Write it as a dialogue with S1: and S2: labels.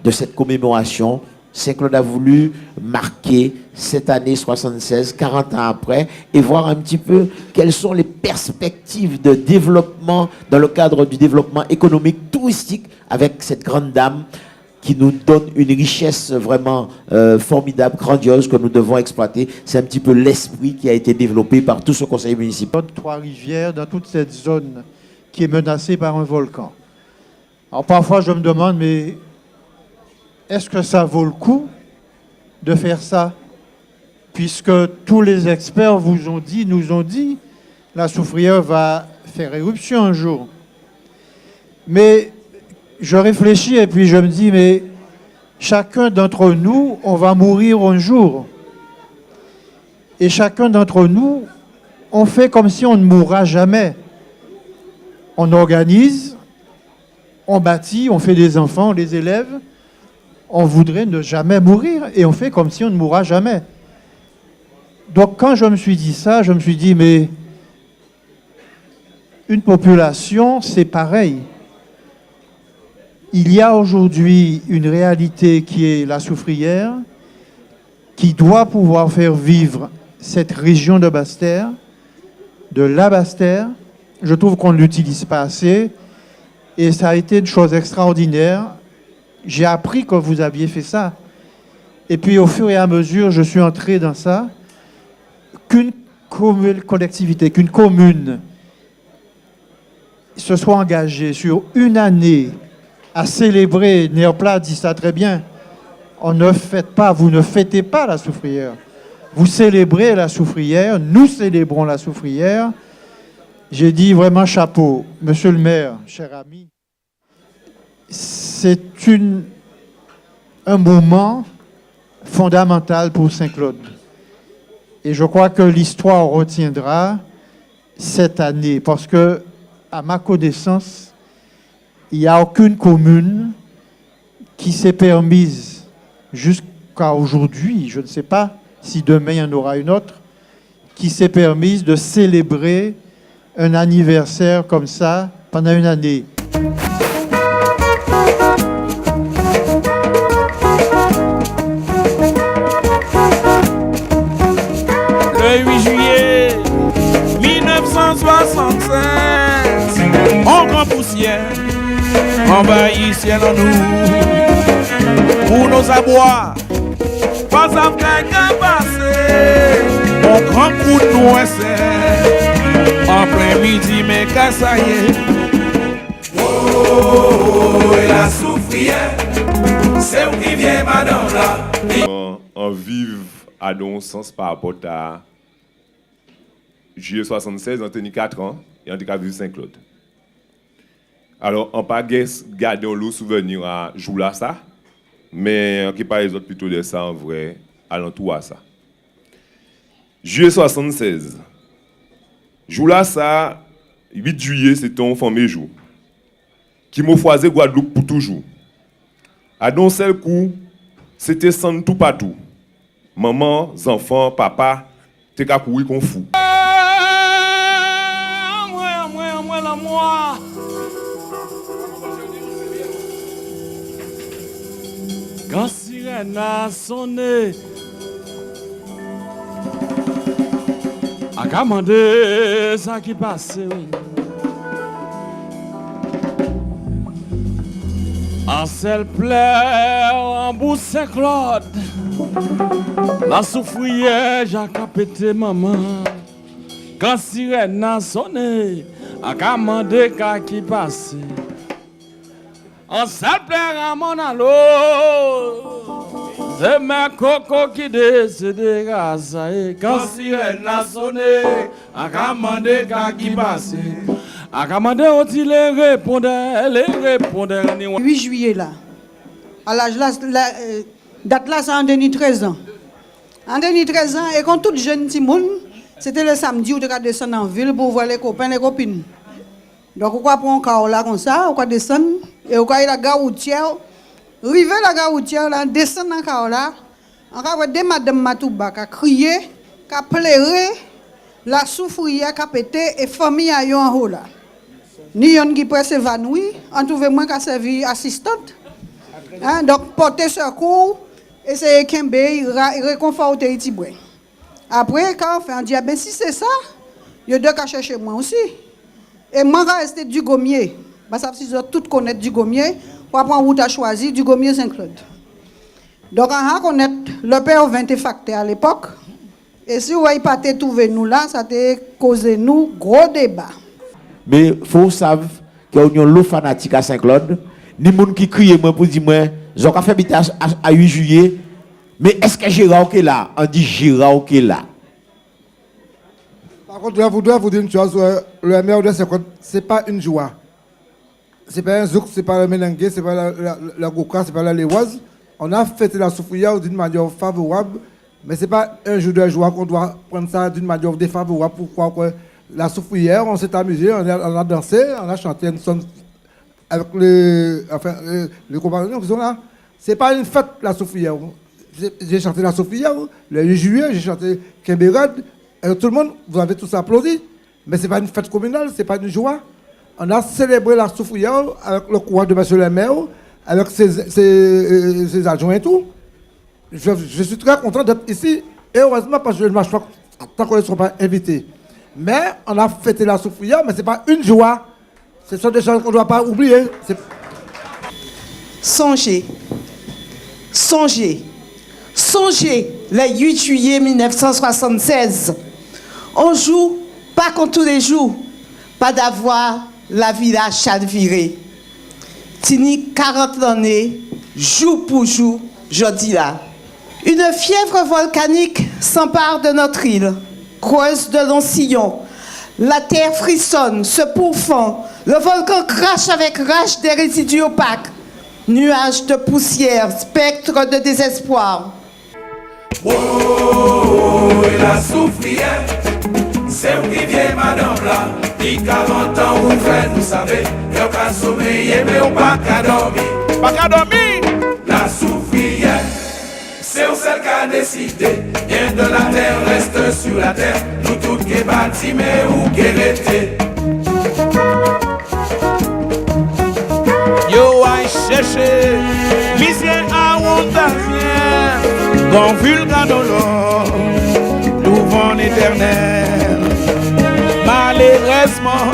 S1: de cette commémoration. Saint-Claude a voulu marquer cette année 76, 40 ans après, et voir un petit peu quelles sont les perspectives de développement dans le cadre du développement économique, touristique, avec cette grande dame qui nous donne une richesse vraiment formidable, grandiose, que nous devons exploiter. C'est un petit peu l'esprit qui a été développé par tout ce conseil municipal.
S2: Trois-Rivières, dans toute cette zone qui est menacée par un volcan. Alors parfois je me demande, mais est-ce que ça vaut le coup de faire ça? Puisque tous les experts nous ont dit, la Soufrière va faire éruption un jour. Mais je réfléchis et puis je me dis, mais chacun d'entre nous, on va mourir un jour. Et chacun d'entre nous, on fait comme si on ne mourra jamais. On organise, on bâtit, on fait des enfants, on les élève. On voudrait ne jamais mourir et on fait comme si on ne mourra jamais. Donc quand je me suis dit ça, je me suis dit, mais une population, c'est pareil. Il y a aujourd'hui une réalité qui est la Soufrière, qui doit pouvoir faire vivre cette région de Basse-Terre, de la Basse-Terre. Je trouve qu'on ne l'utilise pas assez et ça a été une chose extraordinaire. J'ai appris que vous aviez fait ça. Et puis, au fur et à mesure, je suis entré dans ça. Qu'une collectivité, qu'une commune se soit engagée sur une année à célébrer, Néoplat dit ça très bien, on ne fête pas, vous ne fêtez pas la Soufrière. Vous célébrez la Soufrière, nous célébrons la Soufrière. J'ai dit vraiment chapeau, monsieur le maire, cher ami. C'est un moment fondamental pour Saint-Claude. Et je crois que l'histoire retiendra cette année, parce que, à ma connaissance, il n'y a aucune commune qui s'est permise, jusqu'à aujourd'hui, je ne sais pas si demain il y en aura une autre, qui s'est permise de célébrer un anniversaire comme ça pendant une année.
S3: Le 8 juillet 1976, en grand poussière, envahit ciel en nous. Pour nos abois, pas après qu'à passer, mon grand coup de nous en plein midi, mais qu'à ça y est. Oh, et la Soufrière, c'est où qui vient, madame là.
S4: En vive à don sens par rapport à juillet 76, on tenait 4 ans et on était vivre Saint-Claude. Alors, on pas garder un souvenir à Joula ça, mais on parle les autres plutôt de ça en vrai, alentour à ça. Juillet 76, Joula ça, 8 juillet, c'est ton fameux jour, qui m'a choisi Guadeloupe pour toujours. À don seul coup, c'était sans tout partout. Maman, enfants, papa, t'es qu'à courir qu'on fou.
S3: Moi. Quand sirène a sonné, a commandé ça qui passe. En seul pleure en bout Saint-Claude, la Soufrière j'ai capté maman. Quand sirène a sonné, a commandé ça qui passe. En seul pleure en mon allo, c'est ma coco qui décide grâce. Quand sirène a sonné, a commandé ça qui passe. A commandé aussi les répondeurs.
S5: 8 juillet là, à l'âge là, date là, c'est en dernier 13 ans. En dernier 13 ans, et quand tout jeune petit monde, c'était le samedi où tu as descendu en ville pour voir les copains, les copines. Donc, on va prendre un carreau là comme ça, on va descendre, et on va aller à la gare routière. River la gare routière là, descendre dans le carreau là, on va voir des madame Matouba qui crier, qui pleurer, la Soufrière qui a pété, et famille a eu en haut là. Ni yon qui peut s'évanouir, on trouve moins qu'à servir assistante. Hein, donc, porter secours, essayer de réconforter les tiboués. Après, quand on fait un dit, ben si c'est ça, il y a deux cas chercher moi aussi. Et moi, je rester du Gommier. Parce que si vous tout connaître du Gommier, pour prendre route à choisir du Gommier Saint-Claude. Donc, on va connaître le père 20 facteurs à l'époque. Et si vous n'avez pas trouvé nous là, ça a causé nous gros débat.
S1: Mais il faut savoir qu'il y a un lot fanatique à Saint-Claude. Ni gens qui crient moi pour dire moi, j'ai fait habitage à 8 juillet. Mais est-ce que Gérard est là? On dit Gérard est là.
S6: Par contre, je voudrais vous dire une chose, le maire de Saint-Claude, ce n'est pas une joie. Ce n'est pas un zouk, ce n'est pas le melengue, ce n'est pas la goka, ce n'est pas la léoise. On a fêté la soufrière d'une manière favorable, mais ce n'est pas un jour de joie qu'on doit prendre ça d'une manière défavorable. Pourquoi que la soufrière, on s'est amusé, on a dansé, on a chanté une sonne avec les compagnons qui sont là. Ce n'est pas une fête, la soufrière. J'ai chanté la soufrière, le 8 juillet, j'ai chanté Kémbérad. Tout le monde, vous avez tous applaudi. Mais ce n'est pas une fête communale, ce n'est pas une joie. On a célébré la soufrière avec le courage de M. le maire, avec ses adjoints et tout. Je suis très content d'être ici. Et heureusement, parce que je ne marche pas tant qu'on ne sera pas invités. Mais on a fêté la soufrière, mais ce n'est pas une joie. Ce sont des choses qu'on ne doit pas oublier.
S7: Songez, le 8 juillet 1976. On joue, pas comme tous les jours, pas d'avoir la village chavirée. Tini 40 années, jour pour jour, je dis là. Une fièvre volcanique s'empare de notre île, creuse de longs sillons. La terre frissonne, se pourfend. Le volcan crache avec rage des résidus opaques. Nuages de poussière, spectres de désespoir.
S8: Oh, et la soufrière, c'est où qui vient madame là. Qui 40 ans ou frère, vous savez, y'a qu'à sommeiller, mais on pas qu'à dormir.
S3: Pas qu'à dormir.
S8: La soufrière, c'est où celle qui a décidé. Bien de la terre reste sur la terre. Nous toutes qui bâtis, mais où qui l'été.
S3: Yo a cherché, misère à Ondavien, dans vulganologue, louvant éternel. Malheureusement,